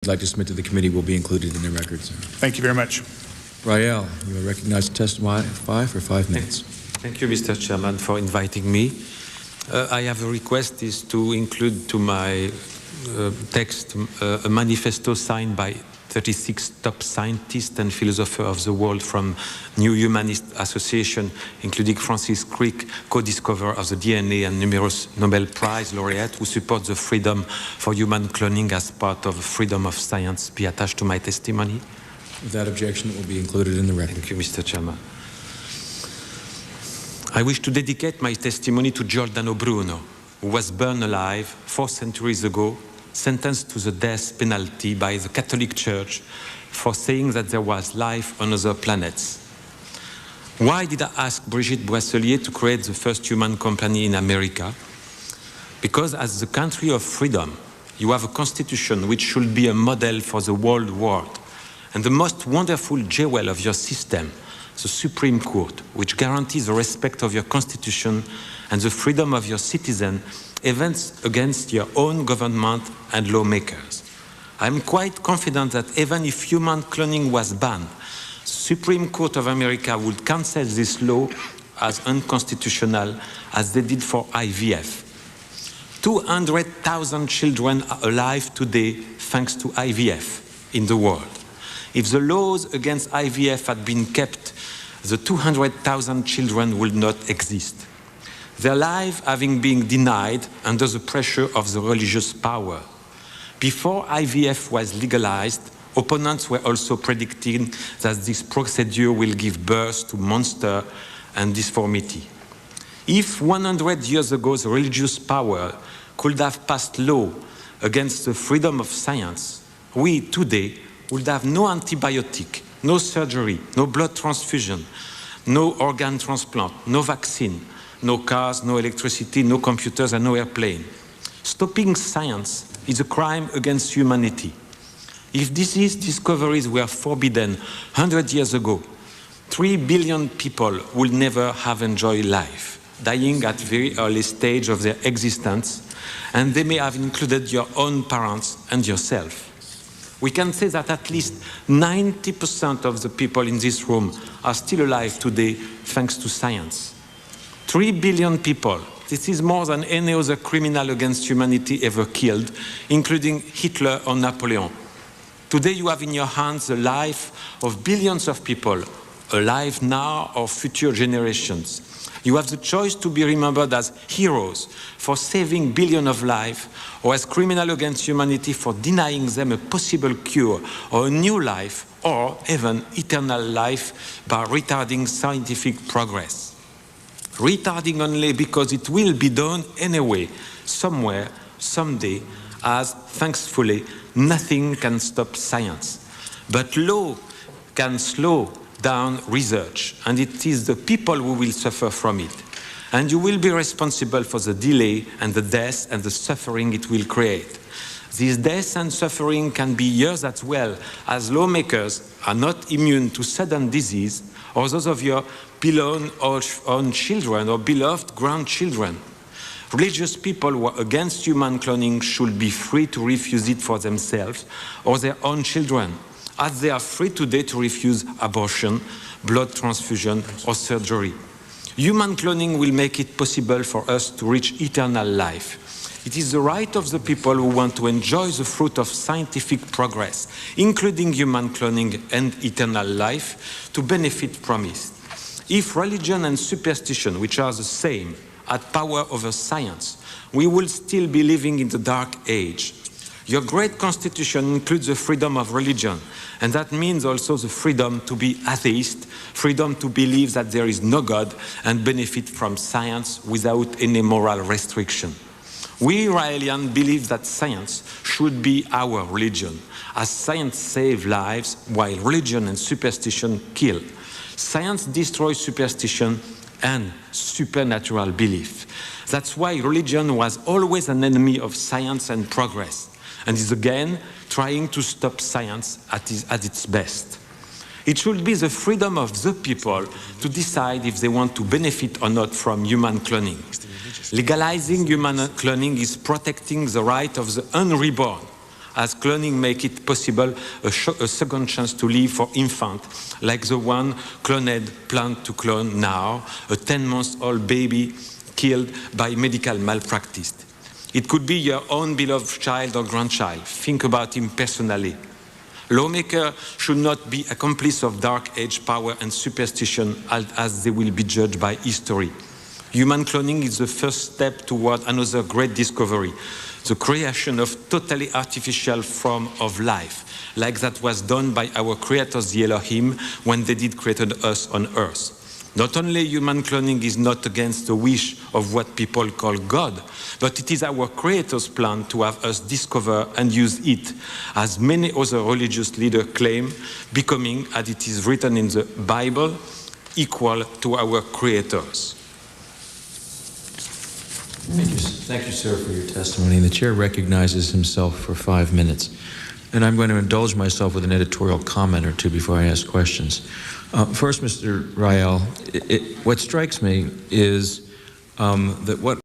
like to submit to the committee will be included in the records. Thank you very much. Rael, you are recognized to testify for 5 minutes. Thank you, Mr. Chairman, for inviting me. I have a request is to include to my text a manifesto signed by 36 top scientists and philosophers of the world from New Humanist Association, including Francis Crick, co-discoverer of the DNA, and numerous Nobel Prize laureates who support the freedom for human cloning as part of freedom of science, be attached to my testimony. Without objection, it will be included in the record. Thank you, Mr. Chairman. I wish to dedicate my testimony to Giordano Bruno, who was burned alive 4 centuries ago, sentenced to the death penalty by the Catholic Church for saying that there was life on other planets. Why did I ask Brigitte Boisselier to create the first human company in America? Because as the country of freedom, you have a constitution which should be a model for the whole world. And the most wonderful jewel of your system, the Supreme Court, which guarantees the respect of your constitution and the freedom of your citizens against your own government and lawmakers. I'm quite confident that even if human cloning was banned, the Supreme Court of America would cancel this law as unconstitutional as they did for IVF. 200,000 children are alive today thanks to IVF in the world. If the laws against IVF had been kept, the 200,000 children would not exist. Their life having been denied under the pressure of the religious power. Before IVF was legalized, opponents were also predicting that this procedure will give birth to monster and disformity. If 100 years ago the religious power could have passed law against the freedom of science, we today would have no antibiotic, no surgery, no blood transfusion, no organ transplant, no vaccine, no cars, no electricity, no computers, and no airplane. Stopping science is a crime against humanity. If disease discoveries were forbidden 100 years ago, 3 billion people would never have enjoyed life, dying at very early stage of their existence, and they may have included your own parents and yourself. We can say that at least 90% of the people in this room are still alive today thanks to science. 3 billion people. This is more than any other criminal against humanity ever killed, including Hitler or Napoleon. Today you have in your hands the life of billions of people, alive now or future generations. You have the choice to be remembered as heroes for saving billions of lives, or as criminals against humanity for denying them a possible cure or a new life, or even eternal life by retarding scientific progress. Retarding only because it will be done anyway, somewhere, someday, as, thankfully, nothing can stop science. But law can slow down research, and it is the people who will suffer from it. And you will be responsible for the delay and the death and the suffering it will create. These deaths and suffering can be years as well, as lawmakers are not immune to sudden disease, or those of your beloved own children or beloved grandchildren. Religious people who are against human cloning should be free to refuse it for themselves or their own children, as they are free today to refuse abortion, blood transfusion, or surgery. Human cloning will make it possible for us to reach eternal life. It is the right of the people who want to enjoy the fruit of scientific progress, including human cloning and eternal life, to benefit from it. If religion and superstition, which are the same, had power over science, we will still be living in the dark age. Your great constitution includes the freedom of religion, and that means also the freedom to be atheist, freedom to believe that there is no God and benefit from science without any moral restriction. We Raelians believe that science should be our religion, as science saves lives while religion and superstition kill. Science destroys superstition and supernatural belief. That's why religion was always an enemy of science and progress, and is again trying to stop science at its best. It should be the freedom of the people to decide if they want to benefit or not from human cloning. Legalizing human cloning is protecting the right of the unreborn, as cloning make it possible a second chance to live for infants, like the one cloned planned to clone now, a 10-month-old baby killed by medical malpractice. It could be your own beloved child or grandchild. Think about him personally. Lawmakers should not be accomplices of dark age power and superstition as they will be judged by history. Human cloning is the first step toward another great discovery, the creation of totally artificial form of life, like that was done by our creators, the Elohim, when they did created us on earth. Not only human cloning is not against the wish of what people call God, but it is our Creator's plan to have us discover and use it, as many other religious leaders claim, becoming, as it is written in the Bible, equal to our creators. Thank you, sir, for your testimony. The chair recognizes himself for 5 minutes. And I'm going to indulge myself with an editorial comment or two before I ask questions. First, Mr. Rael, what strikes me is that what